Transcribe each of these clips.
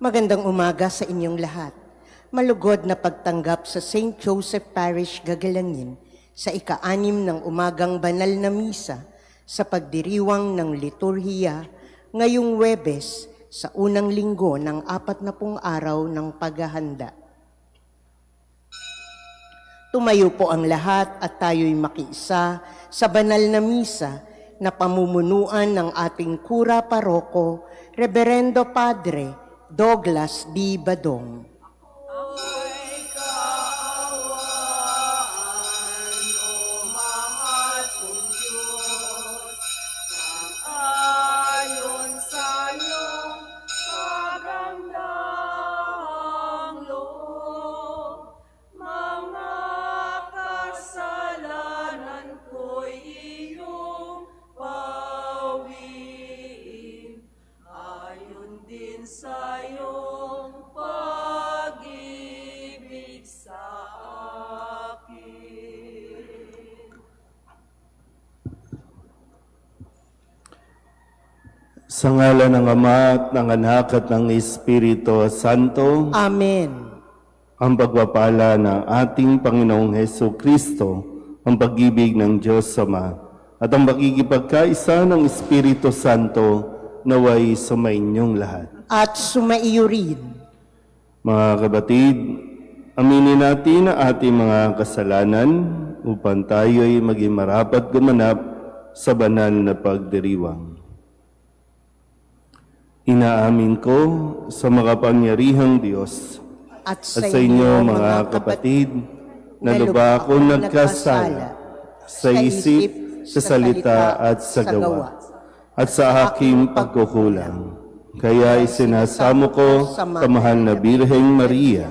Magandang umaga sa inyong lahat. Malugod na pagtanggap sa St. Joseph Parish, Gagalangin sa ika-6 ng umagang banal na misa sa pagdiriwang ng liturhiya ngayong Huwebes sa unang linggo ng 40 araw ng paghahanda. Tumayo po ang lahat at tayo'y makiisa sa banal na misa na pamumunuan ng ating Kura Paroko, Reverendo Padre Douglas D. Badong. Ako'y kaawaan, O mga Diyos, sang-ayon sa iyong kagandahang loob, mga kasalanan ko'y iyong bawiin, ayon din sa iyong pag-ibig sa akin. Sa ngalan ng Ama at ng Anak at ng Espiritu Santo, Amen. ang pagpapala ng ating Panginoong Heso Kristo, ang pag-ibig ng Diyos Ama, at ang pakikipagkaisa ng Espiritu Santo naway sumainyong lahat. At sumaiyo rin. Mga kapatid, aminin natin ang ating mga kasalanan upang tayo'y maging marapat gumanap sa banal na pagdiriwang. Inaamin ko sa makapangyarihang Diyos At at sa inyo mga kapatid, na lubha ako nagkasala sa isip, sa salita at sa gawa, at sa aking pagkukulang. Kaya isinasamo ko sa mahal na Birheng Maria,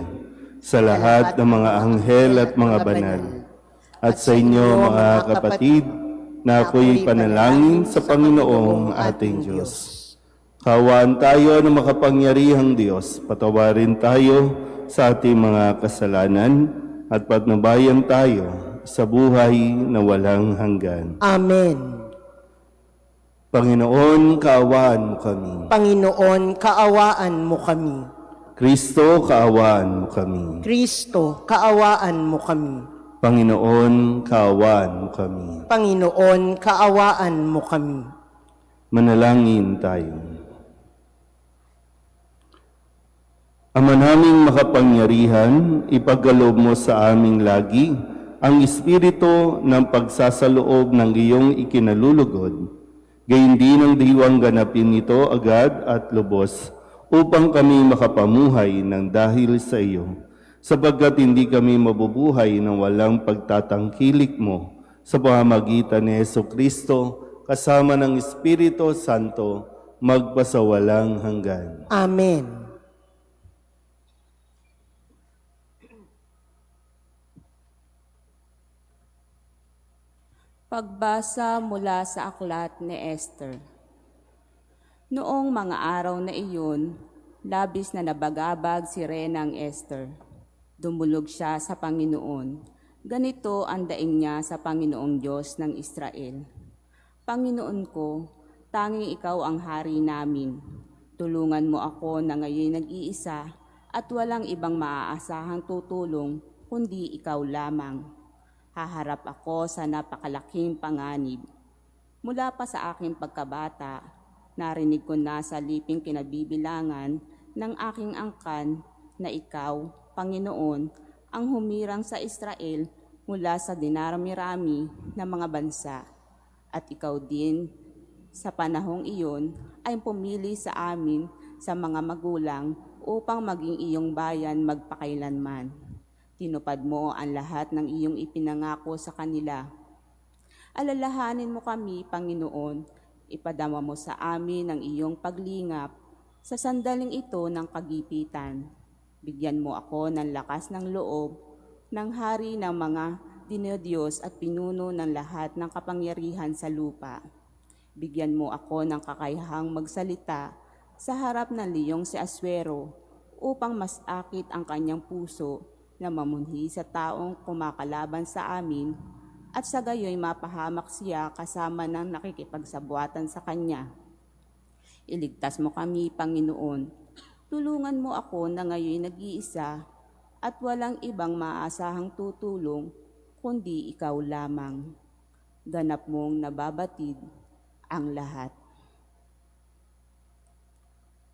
sa lahat ng mga anghel at mga banal, at sa inyo mga kapatid, na ako'y panalangin sa Panginoong ating Diyos. Kaawaan tayo ng makapangyarihang Diyos, patawarin tayo sa ating mga kasalanan at patnubayan tayo sa buhay na walang hanggan. Amen. Panginoon, kaawaan mo kami. Panginoon, kaawaan mo kami. Kristo, kaawaan mo kami. Kristo, kaawaan mo kami. Panginoon, kaawaan mo kami. Panginoon, kaawaan mo kami. Manalangin tayo. Ama naming makapangyarihan, ipagkaloob mo sa aming lagi ang espiritu ng pagsasaloob ng iyong ikinalulugod. Gayon din ang diwang ganapin ito agad at lubos upang kami makapamuhay ng dahil sa iyo, sapagkat hindi kami mabubuhay ng walang pagtatangkilik mo sa pamamagitan ni Jesucristo kasama ng Espiritu Santo magpasawalang hanggan. Amen. Pagbasa mula sa aklat ni Esther. Noong mga araw na iyon, labis na nabagabag si Renang Esther. Dumulog siya sa Panginoon. Ganito ang daing niya sa Panginoong Diyos ng Israel. Panginoon ko, tanging ikaw ang hari namin. Tulungan mo ako na ngayon nag-iisa at walang ibang maaasahang tutulong kundi ikaw lamang. Haharap ako sa napakalaking panganib. Mula pa sa aking pagkabata, narinig ko na sa liping kinabibilangan ng aking angkan na ikaw, Panginoon, ang humirang sa Israel mula sa dinarami-rami ng mga bansa. At ikaw din, sa panahong iyon, ay pumili sa amin sa mga magulang upang maging iyong bayan magpakailanman. Tinupad mo ang lahat ng iyong ipinangako sa kanila. Alalahanin mo kami, Panginoon, ipadama mo sa amin ang iyong paglingap sa sandaling ito ng kagipitan. Bigyan mo ako ng lakas ng loob, ng hari ng mga dinodiyos at pinuno ng lahat ng kapangyarihan sa lupa. Bigyan mo ako ng kakayahang magsalita sa harap ng liyong si Aswero upang mas akit ang kanyang puso na mamunhi sa taong kumakalaban sa amin at sa gayoy mapahamak siya kasama ng nakikipagsabuatan sa kanya. Iligtas mo kami, Panginoon. Tulungan mo ako na ngayon nag-iisa at walang ibang maaasahang tutulong kundi ikaw lamang. Ganap mong nababatid ang lahat.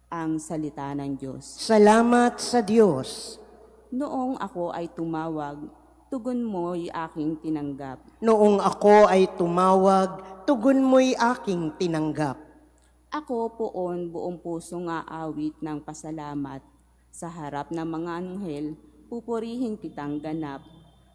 Ang salita ng Diyos. Salamat sa Diyos. Noong ako ay tumawag, tugon mo'y aking tinanggap. Noong ako ay tumawag, tugon mo'y aking tinanggap. Ako poon buong pusong aawit ng pasalamat. Sa harap ng mga anghel, pupurihin kitang ganap.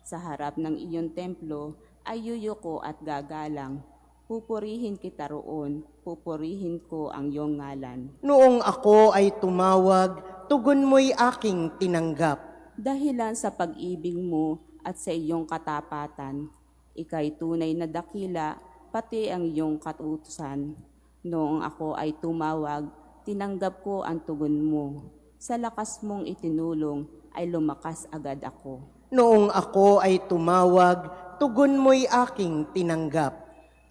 Sa harap ng iyong templo, ay yuyuko at gagalang. Pupurihin kita roon, pupurihin ko ang iyong ngalan. Noong ako ay tumawag, tugon mo'y aking tinanggap. Dahilan sa pag-ibig mo at sa iyong katapatan, ika'y tunay na dakila, pati ang iyong katutusan. Noong ako ay tumawag, tinanggap ko ang tugon mo. Sa lakas mong itinulong, ay lumakas agad ako. Noong ako ay tumawag, tugon mo'y aking tinanggap.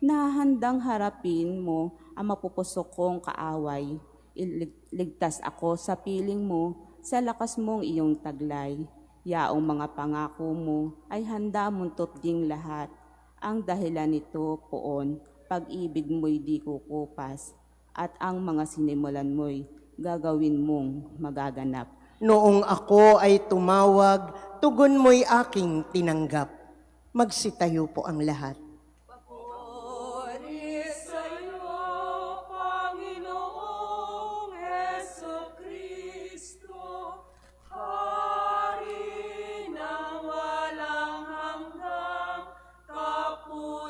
Nahandang harapin mo ang mapupusok kong kaaway. Ligtas ako sa piling mo, sa lakas mong iyong taglay. Yaong mga pangako mo ay handa mong tutging lahat. Ang dahilan nito poon, pag-ibig mo'y di kukupas. At ang mga sinimulan mo'y gagawin mong magaganap. Noong ako ay tumawag, tugon mo'y aking tinanggap. Magsitayo po ang lahat. Papuri sa'yo, Panginoong Hesukristo, Hari ng walang hanggang kapurihan.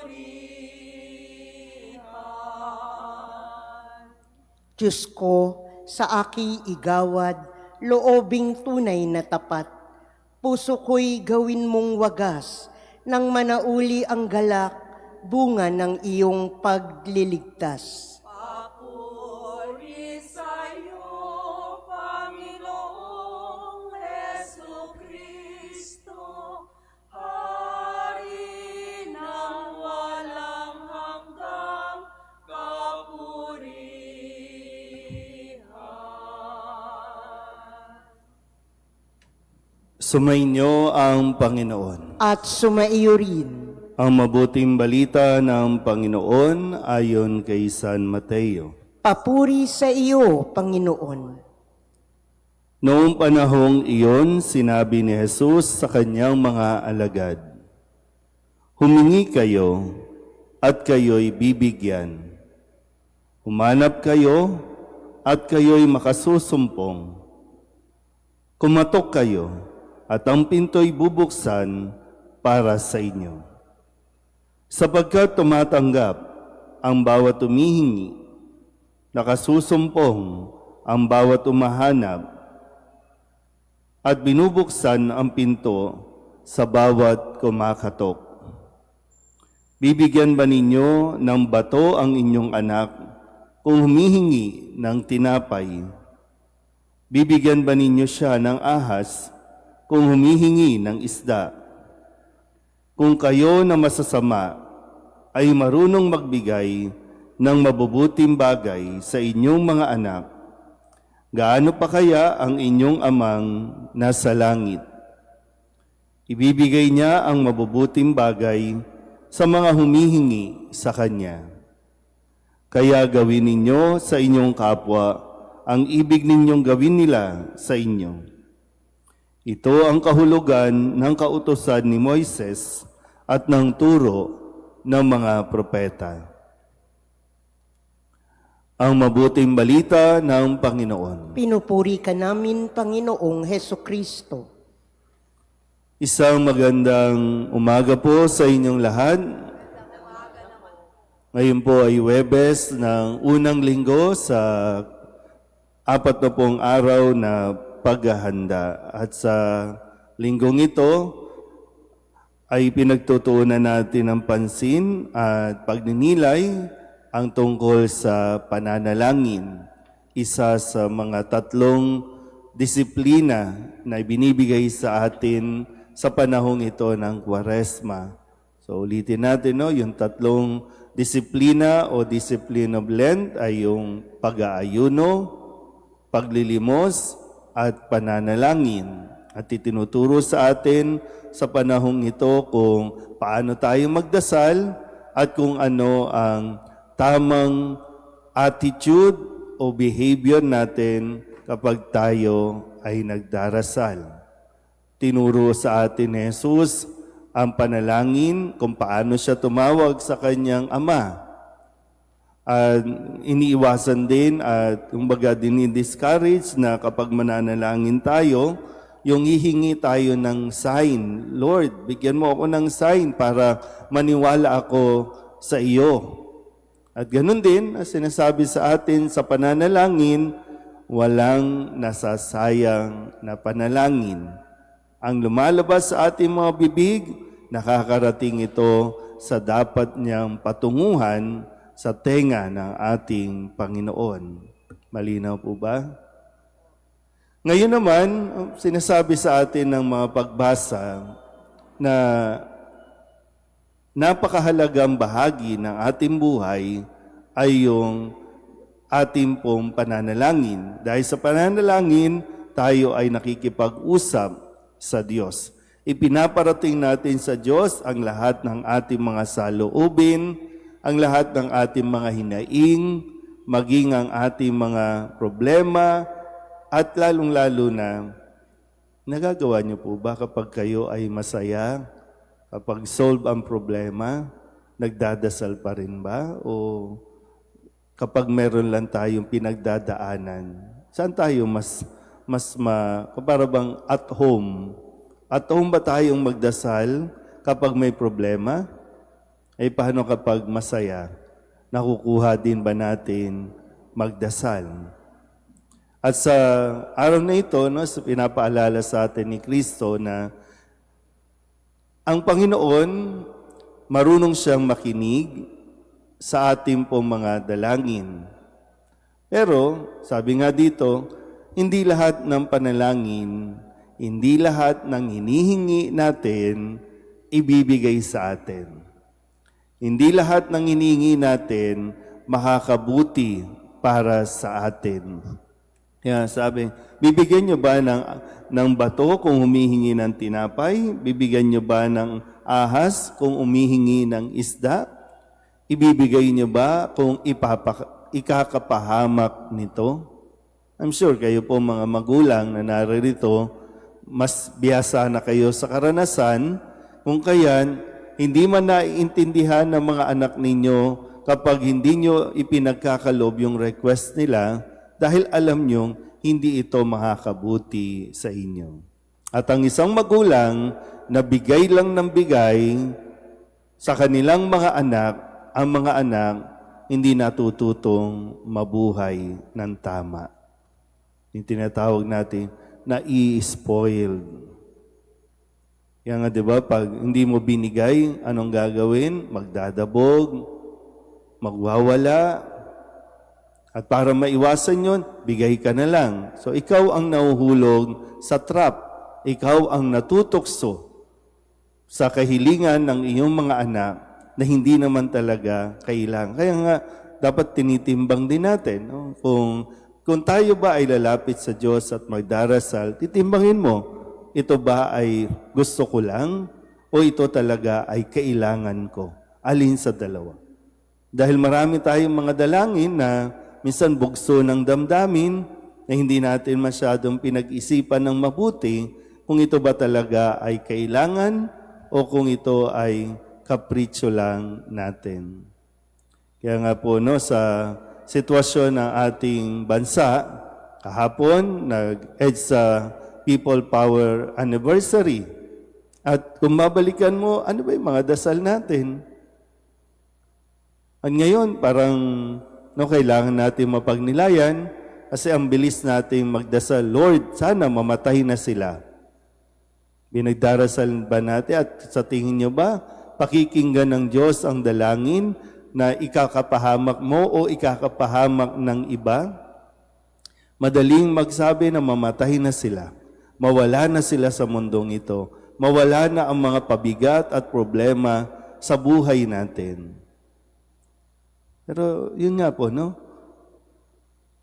Diyos ko, sa aki igawad, loobing tunay na tapat. Puso ko'y gawin mong wagas, nang manauli ang galak, bunga ng iyong pagliligtas. Papuri sa'yo, Panginoong Hesukristo, Hari ng walang hanggang kapurihan. Sumainyo ang Panginoon. At sumaiyo rin. Ang mabuting balita ng Panginoon ayon kay San Mateo. Papuri sa iyo, Panginoon. Noong panahong iyon, sinabi ni Jesus sa kanyang mga alagad, "Humingi kayo at kayo'y bibigyan. Humanap kayo at kayo'y makasusumpong. Kumatok kayo at ang pinto'y bubuksan para sa inyo. Sapagkat tumatanggap ang bawat humihingi, nakasusumpong ang bawat umahanap, at binubuksan ang pinto sa bawat kumakatok. Bibigyan ba ninyo ng bato ang inyong anak kung humihingi ng tinapay? Bibigyan ba ninyo siya ng ahas kung humihingi ng isda? Kung kayo na masasama ay marunong magbigay ng mabubuting bagay sa inyong mga anak, gaano pa kaya ang inyong amang nasa langit? Ibibigay niya ang mabubuting bagay sa mga humihingi sa Kanya. Kaya gawin ninyo sa inyong kapwa ang ibig ninyong gawin nila sa inyo. Ito ang kahulugan ng kautusan ni Moises at ng turo ng mga propeta. Ang mabuting balita ng Panginoon. Pinupuri ka namin, Panginoong Hesukristo. Isang magandang umaga po sa inyong lahat. Ngayon po ay Huwebes ng unang linggo sa 40 araw na paghahanda. At sa linggong ito ay pinagtutuunan natin ng pansin at pagninilay ang tungkol sa pananalangin. Isa sa mga 3 disiplina na ibinibigay sa atin sa panahong ito ng Kwaresma. So ulitin natin, yung 3 disiplina o discipline of Lent ay yung pag-aayuno, paglilimos at pananalangin. At itinuturo sa atin sa panahong ito kung paano tayo magdasal at kung ano ang tamang attitude o behavior natin kapag tayo ay nagdarasal. Tinuro sa atin ni Jesus ang panalangin kung paano siya tumawag sa kanyang ama. At iniiwasan din at kumbaga dinidiscourage na kapag mananalangin tayo, yung hihingi tayo ng sign. Lord, bigyan mo ako ng sign para maniwala ako sa iyo. At ganun din, ang sinasabi sa atin sa pananalangin, walang nasasayang na panalangin. Ang lumalabas sa ating mga bibig, nakakarating ito sa dapat niyang patunguhan sa tenga ng ating Panginoon. Malinaw po ba? Ngayon naman, sinasabi sa atin ng mga pagbasa na napakahalagang bahagi ng ating buhay ay yung ating pong pananalangin. Dahil sa pananalangin, tayo ay nakikipag-usap sa Diyos. Ipinaparating natin sa Diyos ang lahat ng ating mga saloobin, ang lahat ng ating mga hinaing, maging ang ating mga problema, at lalong-lalo na, nagagawa niyo po ba kapag kayo ay masaya, kapag solve ang problema, nagdadasal pa rin ba? O kapag meron lang tayong pinagdadaanan, saan tayo para bang at home? At home ba tayong magdasal kapag may problema? Ay paano kapag masaya? Nakukuha din ba natin magdasal? At sa araw na ito, pinapaalala sa atin ni Kristo na ang Panginoon, marunong siyang makinig sa ating pong mga dalangin. Pero, sabi nga dito, hindi lahat ng panalangin, hindi lahat ng hinihingi natin, ibibigay sa atin. Hindi lahat ng hinihingi natin, makakabuti para sa atin. Kaya sabi, bibigyan nyo ba ng bato kung humihingi ng tinapay? Bibigyan nyo ba ng ahas kung humihingi ng isda? Ibibigay nyo ba kung ikakapahamak nito? I'm sure kayo po mga magulang na naririto, mas biyasa na kayo sa karanasan, kung kayan, hindi man naiintindihan ng mga anak ninyo kapag hindi nyo ipinagkakalob yung request nila, dahil alam nyo, hindi ito makakabuti sa inyo. At ang isang magulang na bigay lang ng bigay sa kanilang mga anak, ang mga anak hindi natututong mabuhay ng tama. Yung tinatawag natin na i-spoiled. Kaya nga diba, pag hindi mo binigay, anong gagawin? Magdadabog, magwawala. At para maiwasan yon, bigay ka na lang. So ikaw ang nahuhulog sa trap. Ikaw ang natutokso sa kahilingan ng iyong mga anak na hindi naman talaga kailangan. Kaya nga, dapat tinitimbang din natin. No? Kung tayo ba ay lalapit sa Diyos at magdarasal, titimbangin mo, ito ba ay gusto ko lang o ito talaga ay kailangan ko? Alin sa dalawa? Dahil marami tayong mga dalangin na minsan bugso ng damdamin na hindi natin masyadong pinag-isipan ng mabuti kung ito ba talaga ay kailangan o kung ito ay kapritsyo lang natin. Kaya nga po, sa sitwasyon ng ating bansa, kahapon, nag-edge sa People Power Anniversary. At kung mabalikan mo, ano ba yung mga dasal natin? At ngayon, parang kailangan natin mapagnilayan kasi ang bilis nating magdasal, Lord, sana mamatay na sila. Binagdarasal ba natin at sa tingin nyo ba, pakikinggan ng Diyos ang dalangin na ikakapahamak mo o ikakapahamak ng iba? Madaling magsabi na mamatay na sila. Mawala na sila sa mundong ito. Mawala na ang mga pabigat at problema sa buhay natin. Pero yun nga po,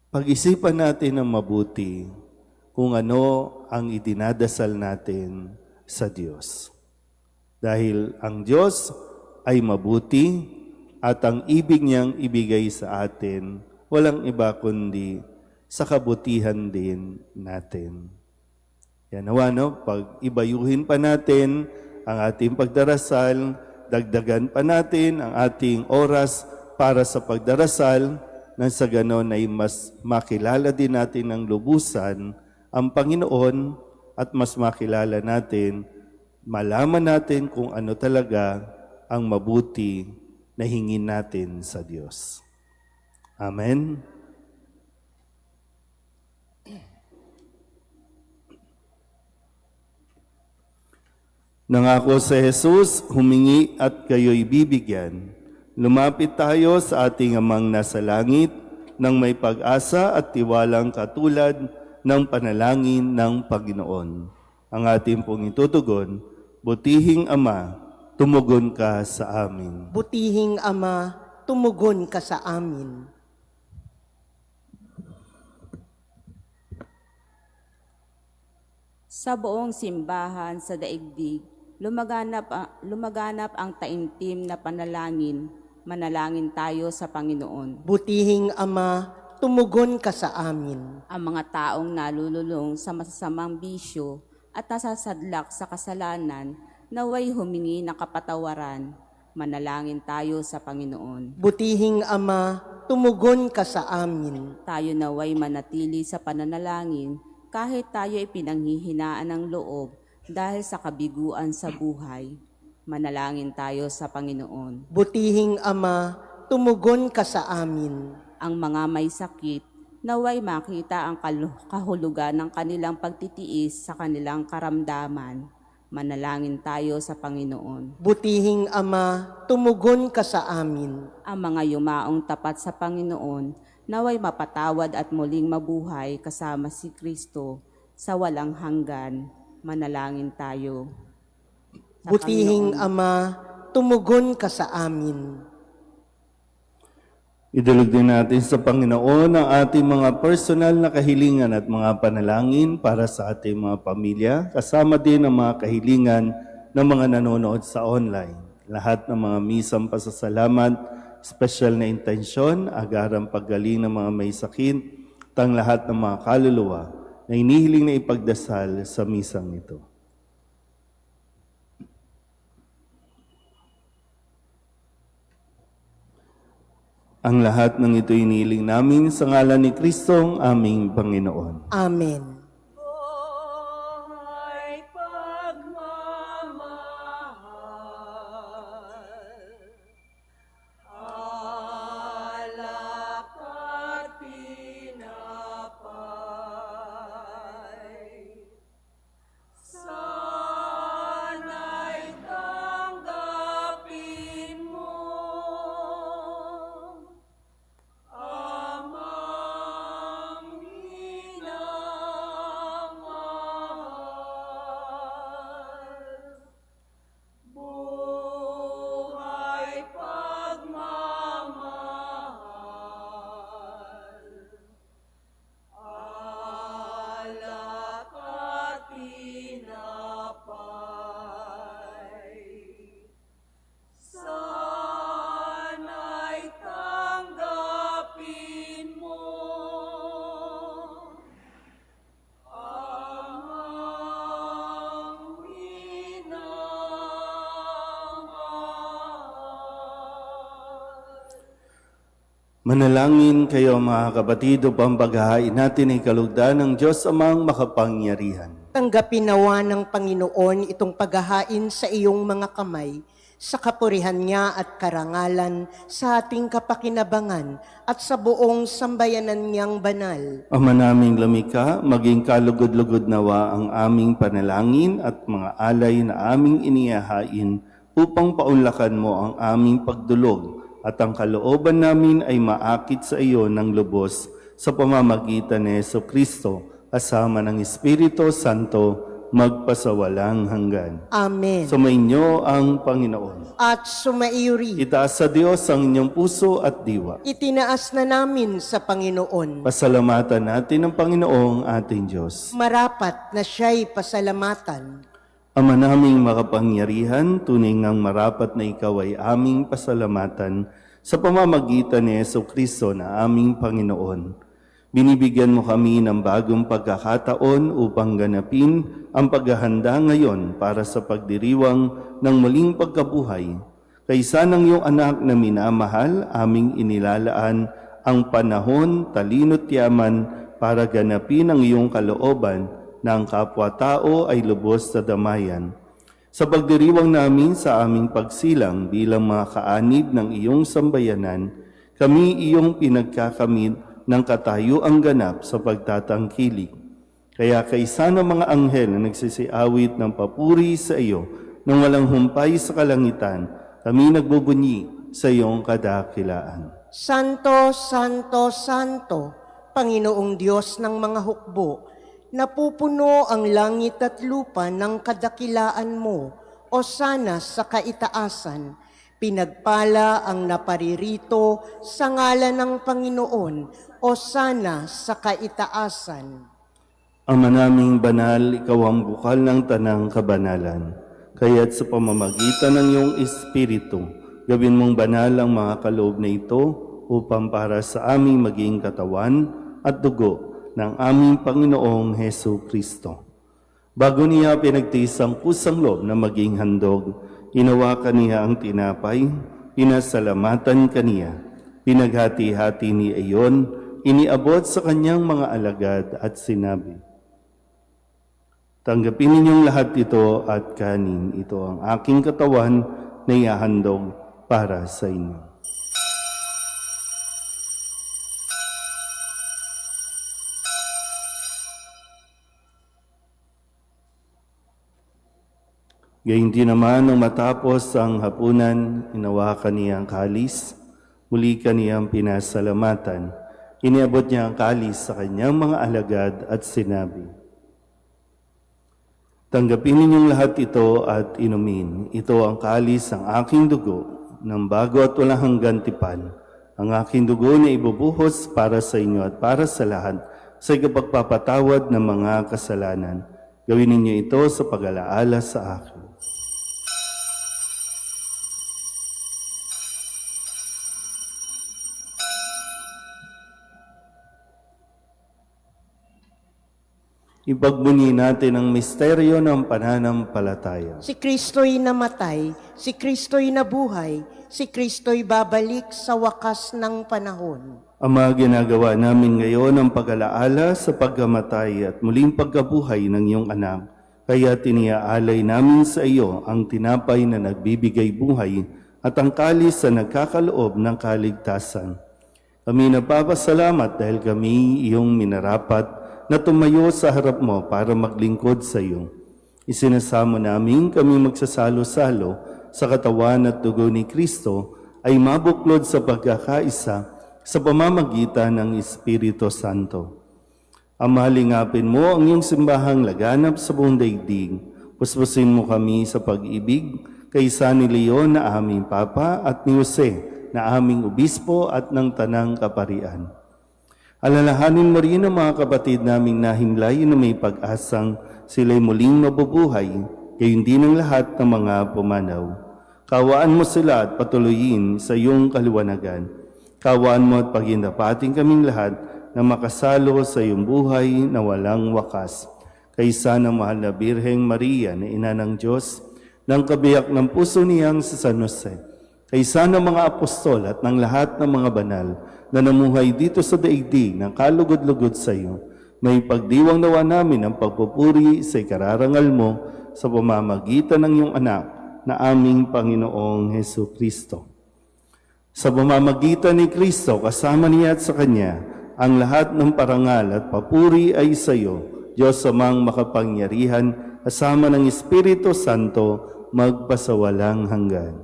Pag-isipan natin ng mabuti kung ano ang idinadasal natin sa Diyos. Dahil ang Diyos ay mabuti at ang ibig niyang ibigay sa atin, walang iba kundi sa kabutihan din natin. Yan nawa, no? Pag ibayuhin pa natin ang ating pagdarasal, dagdagan pa natin ang ating oras para sa pagdarasal, nang sa ganon ay mas makilala din natin ng lubusan ang Panginoon at mas makilala natin, malaman natin kung ano talaga ang mabuti na hingin natin sa Diyos. Amen. Nangako si Jesus, humingi at kayo'y bibigyan. Lumapit tayo sa ating Amang nasa langit nang may pag-asa at tiwalang katulad ng panalangin ng Panginoon. Ang ating pong itutugon, Butihing Ama, tumugon ka sa amin. Butihing Ama, tumugon ka sa amin. Sa buong simbahan sa daigdig, lumaganap ang taimtim na panalangin. Manalangin tayo sa Panginoon. Butihing Ama, tumugon ka sa amin. Ang mga taong nalululong sa masasamang bisyo at nasasadlak sa kasalanan, naway humingi ng kapatawaran. Manalangin tayo sa Panginoon. Butihing Ama, tumugon ka sa amin. Tayo naway manatili sa pananalangin kahit tayo ay pinanghihinaan ng loob dahil sa kabiguan sa buhay. Manalangin tayo sa Panginoon. Butihing Ama, tumugon ka sa amin. Ang mga may sakit, naway makita ang kahulugan ng kanilang pagtitiis sa kanilang karamdaman. Manalangin tayo sa Panginoon. Butihing Ama, tumugon ka sa amin. Ang mga yumaong tapat sa Panginoon, naway mapatawad at muling mabuhay kasama si Kristo sa walang hanggan. Manalangin tayo. Sa Butihing Panginoon. Ama, tumugon ka sa amin. Idulog din natin sa Panginoon ang ating mga personal na kahilingan at mga panalangin para sa ating mga pamilya, kasama din ang mga kahilingan ng mga nanonood sa online. Lahat ng mga misang pasasalamat, special na intensyon, agarang paggaling ng mga may sakit, at ang lahat ng mga kaluluwa na inihiling na ipagdasal sa misang ito. Ang lahat ng ito inihiling namin sa ngalan ni Kristong aming Panginoon. Amen. Buhay pagmamahal, alak at pinapay, sana'y tanggapin mo, Amang minamahal. Buhay pagmamahal, alak at pinapay, sana'y tanggapin mo, Amang minamahal. Manalangin kayo mga kapatid upang paghahain natin ay kalugdan ng Diyos amang makapangyarihan. Tanggapin nawa ng Panginoon itong paghahain sa iyong mga kamay, sa kapurihan niya at karangalan, sa ating kapakinabangan at sa buong sambayanan niyang banal. Ama naming lumikha, maging kalugod-lugod nawa ang aming panalangin at mga alay na aming inihahain upang paunlakan mo ang aming pagdulog at ang kalooban namin ay maakit sa iyo ng lubos sa pamamagitan ni Jesucristo kasama ng Espiritu Santo magpasawalang hanggan. Amen. Sumainyo ang Panginoon. At sumaiyuri, Itaas sa Diyos ang inyong puso at diwa. itinaas na namin sa Panginoon. Pasalamatan natin ang Panginoong ating Diyos. Marapat na siya'y pasalamatan. Ama naming makapangyarihan, tunay ngang marapat na ikaw ay aming pasalamatan sa pamamagitan ni Jesucristo na aming Panginoon. Binibigyan mo kami ng bagong pagkakataon upang ganapin ang paghahanda ngayon para sa pagdiriwang ng muling pagkabuhay. Kaysa ng iyong anak na minamahal, aming inilalaan ang panahon, talino't yaman para ganapin ang iyong kalooban na ang kapwa-tao ay lubos sa damayan. Sa pagdiriwang namin sa aming pagsilang bilang mga kaanib ng iyong sambayanan, kami iyong pinagkakamit ng katayuang ganap sa pagtatangkilik. Kaya kaysa ng mga anghel na nagsisiawit ng papuri sa iyo nang walang humpay sa kalangitan, kami nagbubunyi sa iyong kadakilaan. Santo, Santo, Santo, Panginoong Diyos ng mga hukbo, napupuno ang langit at lupa ng kadakilaan mo, o sana sa kaitaasan. Pinagpala ang naparirito sa ngalan ng Panginoon, o sana sa kaitaasan. Ama naming banal, ikaw ang bukal ng tanang kabanalan. Kaya't sa pamamagitan ng iyong Espiritu, gawin mong banal ang mga kaloob na ito upang para sa aming maging katawan at dugo ng aming Panginoong Hesu Kristo. Bago niya pinagtiis ang kusang loob na maging handog, hinawakan niya ang tinapay, pinasalamatan kaniya, pinaghati-hati ni iyon, iniabot sa kanyang mga alagad at sinabi, "Tanggapin ninyong lahat ito at kanin. Ito ang aking katawan na ihahandog para sa inyo." Gayun din naman nung matapos ang hapunan, hinawakan niya ang kalis, muli kaniyang pinasalamatan. Iniabot niya ang kalis sa kanyang mga alagad at sinabi, "Tanggapin ninyong lahat ito at inumin. Ito ang kalis ng aking dugo, ng bago at walang hanggan tipan. Ang aking dugo na ibubuhos para sa inyo at para sa lahat sa ikapagpapatawad ng mga kasalanan. Gawin ninyo ito sa pag-alaala sa akin." Ipagbunyi natin ang misteryo ng pananampalataya. Si Kristo'y namatay, si Kristo'y nabuhay, si Kristo'y babalik sa wakas ng panahon. Ama, ginagawa namin ngayon ang pag-alaala sa pagkamatay at muling pagkabuhay ng iyong anak. Kaya tiniaalay namin sa iyo ang tinapay na nagbibigay buhay at ang kalis na nagkakaloob ng kaligtasan. Kami nagpapasalamat dahil kami iyong minarapat na tumayo sa harap mo para maglingkod sa iyo. Isinasamo namin kami magsasalo-salo sa katawan at dugo ni Kristo ay mabuklod sa pagkakaisa sa pamamagitan ng Espiritu Santo. Ama, lingapin mo ang iyong simbahang laganap sa buong daigdig. Puspusin mo kami sa pag-ibig kay San Leon na aming Papa at ni Jose na aming Obispo at ng Tanang Kaparian. Alalahanin mo rin ang mga kapatid naming nahimlay na may pag-asang sila'y muling mabubuhay, gayon din ang lahat ng mga pumanaw. Kawaan mo sila at patuloyin sa iyong kaliwanagan. Kawaan mo at paghindapating kaming lahat na makasalo sa iyong buhay na walang wakas. Kaysa ng mahal na Birheng Maria na Ina ng Diyos, ng kabiyak ng puso niyang sa San Jose, kaysa ng mga apostol at ng lahat ng mga banal na namuhay dito sa daigdig ng kalugod-lugod sa iyo, may pagdiwang nawa namin ang pagpupuri sa ikararangal mo sa pamamagitan ng iyong anak na aming Panginoong Hesu Kristo. Sa pamamagitan ni Kristo, kasama niya at sa Kanya, ang lahat ng parangal at papuri ay sa iyo, Diyos amang makapangyarihan, kasama ng Espiritu Santo, magpasawalang hanggan. Amen.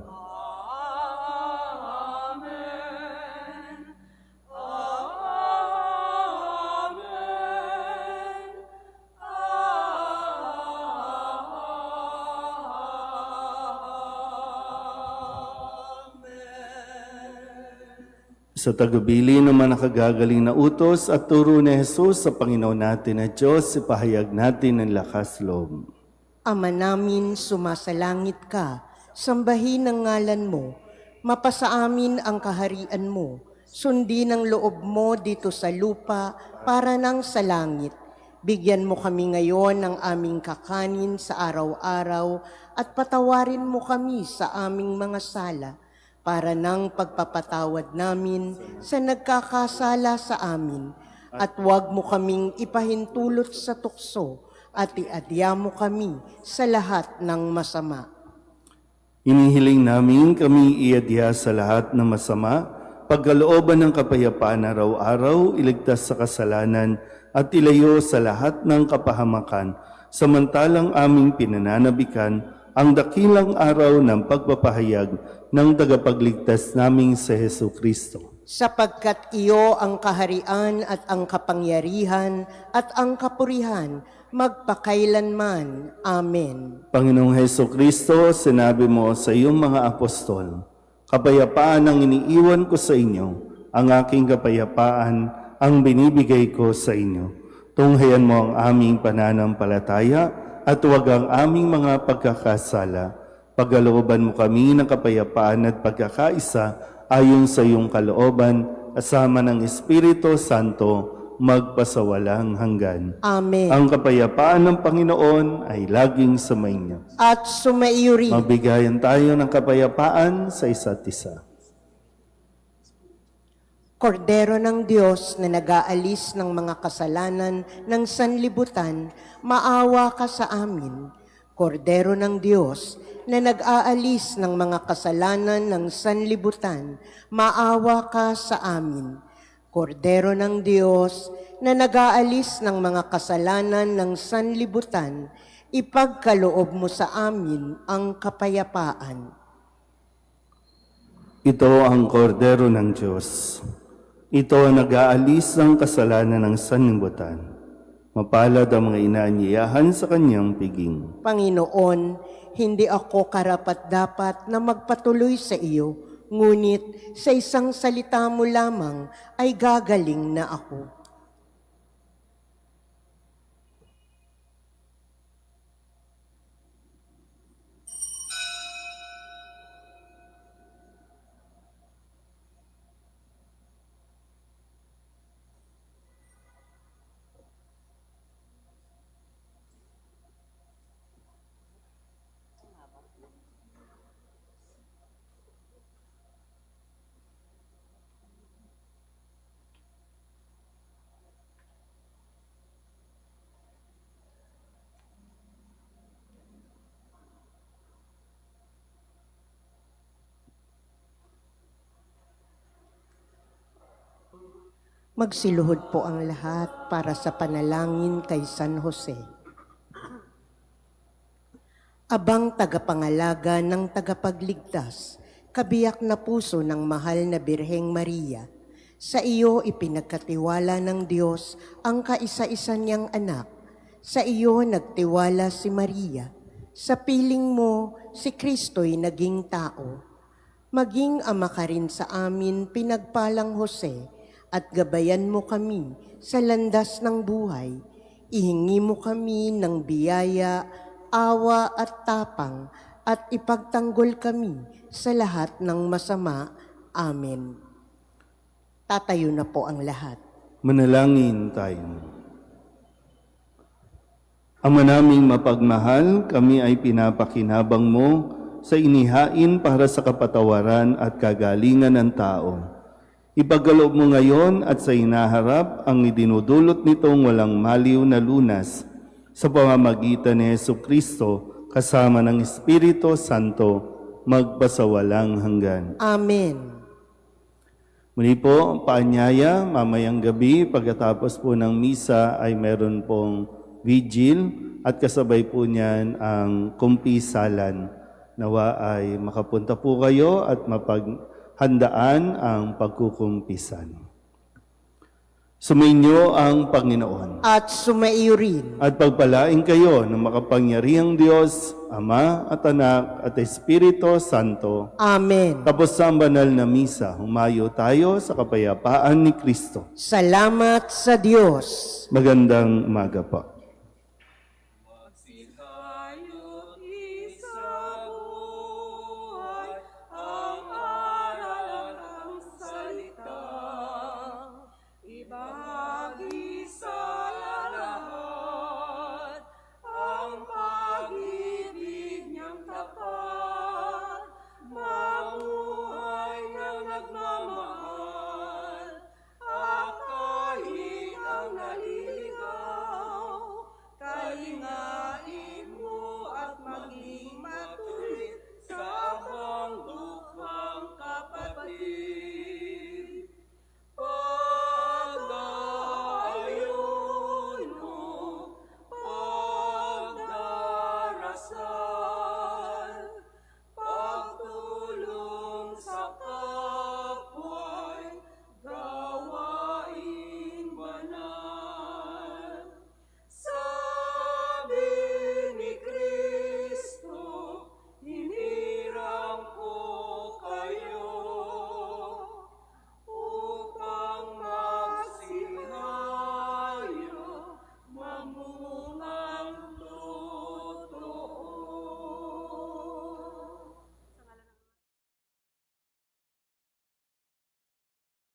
Sa tagubili ng mga nakagagaling na utos at turo ni Jesus sa Panginoon natin na Diyos, ipahayag natin ang lakas loob. Ama namin, sumasalangit ka, sambahin ang ngalan mo, mapasa amin ang kaharian mo, sundin ang loob mo dito sa lupa para nang sa langit. Bigyan mo kami ngayon ng aming kakanin sa araw-araw at patawarin mo kami sa aming mga sala para nang pagpapatawad namin sa nagkakasala sa amin. At huwag mo kaming ipahintulot sa tukso at iadya mo kami sa lahat ng masama. Inihiling namin kami iadya sa lahat ng masama, pagkalooban ng kapayapaan araw-araw, iligtas sa kasalanan at ilayo sa lahat ng kapahamakan, samantalang aming pinananabikan ang dakilang araw ng pagpapahayag ng tagapagligtas naming si Hesu Kristo. Sapagkat iyo ang kaharian at ang kapangyarihan at ang kapurihan magpakailanman. Amen. Panginoong Hesu Kristo, sinabi mo sa iyong mga apostol, kapayapaan ang iniiwan ko sa inyo, ang aking kapayapaan ang binibigay ko sa inyo. Tunghayan mo ang aming pananampalataya at huwag ang aming mga pagkakasala. Pagkalooban mo kami ng kapayapaan at pagkakaisa ayon sa iyong kalooban, kasama ng Espiritu Santo, magpasawalang hanggan. Amen. Ang kapayapaan ng Panginoon ay laging sumainyo. At sumaiyo rin. Mabigayan tayo ng kapayapaan sa isa't isa. Kordero ng Diyos na nag-aalis ng mga kasalanan ng sanlibutan, maawa ka sa amin. Kordero ng Diyos na nag-aalis ng mga kasalanan ng sanlibutan, maawa ka sa amin. Kordero ng Diyos na nag-aalis ng mga kasalanan ng sanlibutan, ipagkaloob mo sa amin ang kapayapaan. Ito ang kordero ng Diyos. Ito ang nag-aalis ng kasalanan ng sanlibutan. Mapalad ang mga inaanyayahan sa kanyang piging. Panginoon, hindi ako karapat-dapat na magpatuloy sa iyo, ngunit sa isang salita mo lamang ay gagaling na ako. Magsiluhod po ang lahat para sa panalangin kay San Jose. Abang tagapangalaga ng tagapagligtas, kabiyak na puso ng mahal na Birheng Maria, sa iyo ipinagkatiwala ng Diyos ang kaisa-isa niyang anak. Sa iyo nagtiwala si Maria. Sa piling mo, si Kristo'y naging tao. Maging ama ka rin sa amin, pinagpalang Jose, at gabayan mo kami sa landas ng buhay. Ihingi mo kami ng biyaya, awa at tapang, at ipagtanggol kami sa lahat ng masama. Amen. Tatayo na po ang lahat. Manalangin tayo. Ama naming mapagmahal, kami ay pinapakinabang mo sa inihain para sa kapatawaran at kagalingan ng tao. Ipagkaloob mo ngayon at sa inaharap ang idinudulot nitong walang maliw na lunas sa pamamagitan ni Hesu Kristo kasama ng Espiritu Santo magpasawalang hanggan. Amen. Muli po, paanyaya, mamayang gabi pagkatapos po ng misa ay meron pong vigil at kasabay po niyan ang kumpisalan. Nawa ay makapunta po kayo at mapaghandaan ang pagkukumpisan. Sumainyo ang Panginoon. At sumaiyo rin. At pagpalain kayo ng makapangyarihang Diyos, Ama at Anak at Espiritu Santo. Amen. Tapos sa banal na misa, humayo tayo sa kapayapaan ni Kristo. Salamat sa Diyos. Magandang umaga po.